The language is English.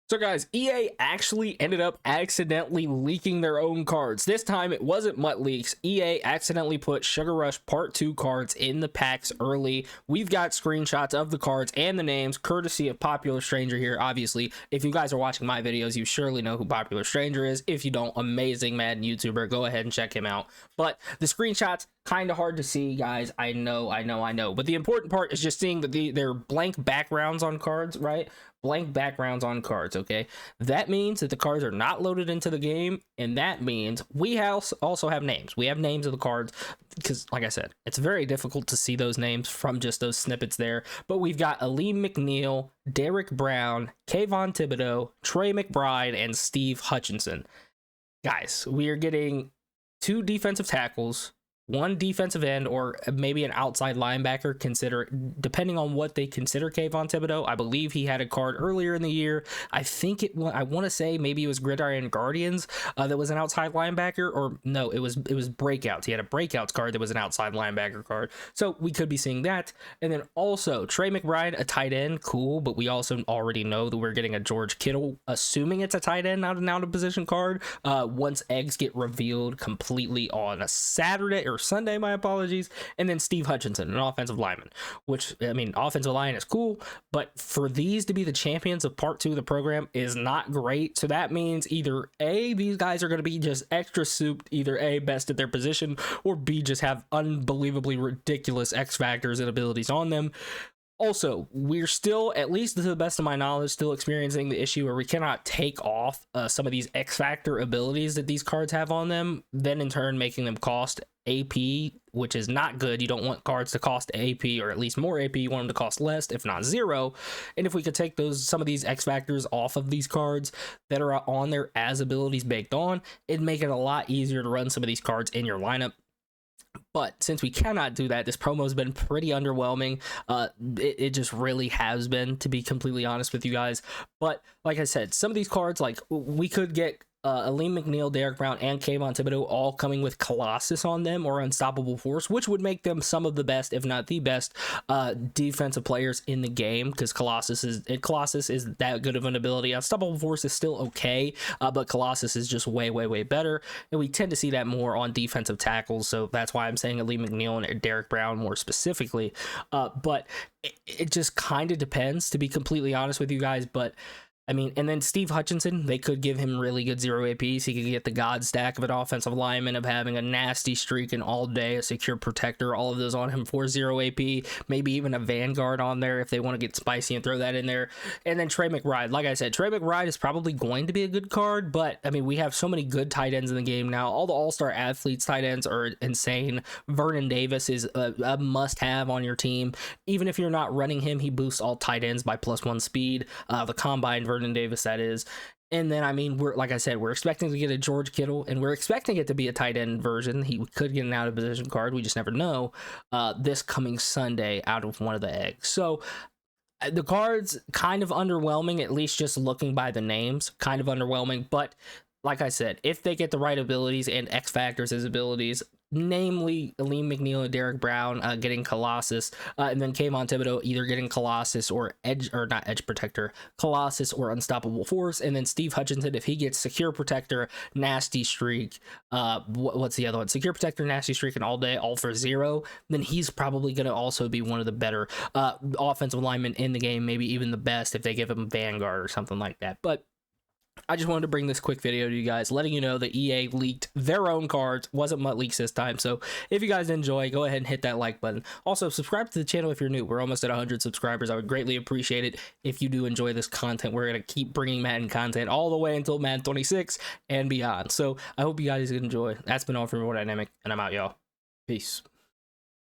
So guys, EA actually ended up accidentally leaking their own cards. This time it wasn't Mutt Leaks. EA accidentally put Sugar Rush Part 2 cards in the packs early. We've got screenshots of the cards and the names, courtesy of Popular Stranger here. Obviously, if you guys are watching my videos, you surely know who Popular Stranger is. If you don't, amazing Madden YouTuber, go ahead and check him out. But the screenshots, kind of hard to see, guys. I know. But the important part is just seeing that they're blank backgrounds on cards, right? Blank backgrounds on cards. Okay, that means that the cards are not loaded into the game, and that means we also have names. We have names of the cards because, like I said, it's very difficult to see those names from just those snippets there. But we've got Aleem McNeil, Derek Brown, Kayvon Thibodeau, Trey McBride, and Steve Hutchinson. Guys, we are getting 2 defensive tackles, 1 defensive end, or maybe an outside linebacker, depending on what they consider Kayvon Thibodeau. I believe he had a card earlier in the year. I want to say maybe it was Gridiron Guardians that was an outside linebacker, or no, it was Breakouts. He had a Breakouts card that was an outside linebacker card. So we could be seeing that. And then also Trey McBride, a tight end, cool, but we also already know that we're getting a George Kittle, assuming it's a tight end, not an out of position card, once eggs get revealed completely on a Saturday or Sunday, my apologies. And then Steve Hutchinson, an offensive lineman, which, I mean, offensive line is cool, but for these to be the champions of part 2 of the program is not great. So that means either A, these guys are going to be just extra souped, either A, best at their position, or B, just have unbelievably ridiculous X factors and abilities on them. Also, we're still, at least to the best of my knowledge, still experiencing the issue where we cannot take off some of these X Factor abilities that these cards have on them, then in turn making them cost AP, which is not good. You don't want cards to cost AP, or at least more AP. You want them to cost less, if not 0. And if we could take some of these X Factors off of these cards that are on there as abilities baked on, it'd make it a lot easier to run some of these cards in your lineup. But since we cannot do that, this promo has been pretty underwhelming. It just really has been, to be completely honest with you guys. But like I said, some of these cards, like we could get Aleem McNeil, Derek Brown, and Kayvon Thibodeau all coming with Colossus on them, or Unstoppable Force, which would make them some of the best, if not the best, defensive players in the game, because Colossus is that good of an ability. Unstoppable Force is still okay, but Colossus is just way better, and we tend to see that more on defensive tackles, so that's why I'm saying Aleem McNeil and Derek Brown more specifically. But it just kind of depends, to be completely honest with you guys. But I mean, and then Steve Hutchinson, they could give him really good 0 APs. He could get the god stack of an offensive lineman, of having a nasty streak and all day, a secure protector, all of those on him for 0 AP, maybe even a Vanguard on there if they want to get spicy and throw that in there. And then Trey McBride, like I said, Trey McBride is probably going to be a good card, but I mean, we have so many good tight ends in the game now. All the all-star athletes tight ends are insane. Vernon Davis is a must-have on your team. Even if you're not running him, he boosts all tight ends by +1 speed. The combined Vernon Davis, that is. And then, I mean, like I said, we're expecting to get a George Kittle, and we're expecting it to be a tight end version. He could get an out of position card, we just never know, this coming Sunday out of one of the eggs. So the cards kind of underwhelming, at least just looking by the names, kind of underwhelming. But like I said, if they get the right abilities and X factors as abilities, namely Aleem McNeil and Derek Brown getting Colossus, and then Kayvon Thibodeau either getting Colossus or not Edge Protector, Colossus or Unstoppable Force, and then Steve Hutchinson, if he gets Secure Protector, Nasty Streak, what's the other one? Secure Protector, Nasty Streak, and All Day, all for 0, then he's probably going to also be one of the better offensive linemen in the game, maybe even the best if they give him Vanguard or something like that. But I just wanted to bring this quick video to you guys, letting you know that EA leaked their own cards. Wasn't Mutt Leaks this time. So if you guys enjoy, go ahead and hit that like button. Also, subscribe to the channel if you're new. We're almost at 100 subscribers. I would greatly appreciate it if you do enjoy this content. We're going to keep bringing Madden content all the way until Madden 26 and beyond. So I hope you guys enjoy. That's been all from More Dynamic, and I'm out, y'all. Peace.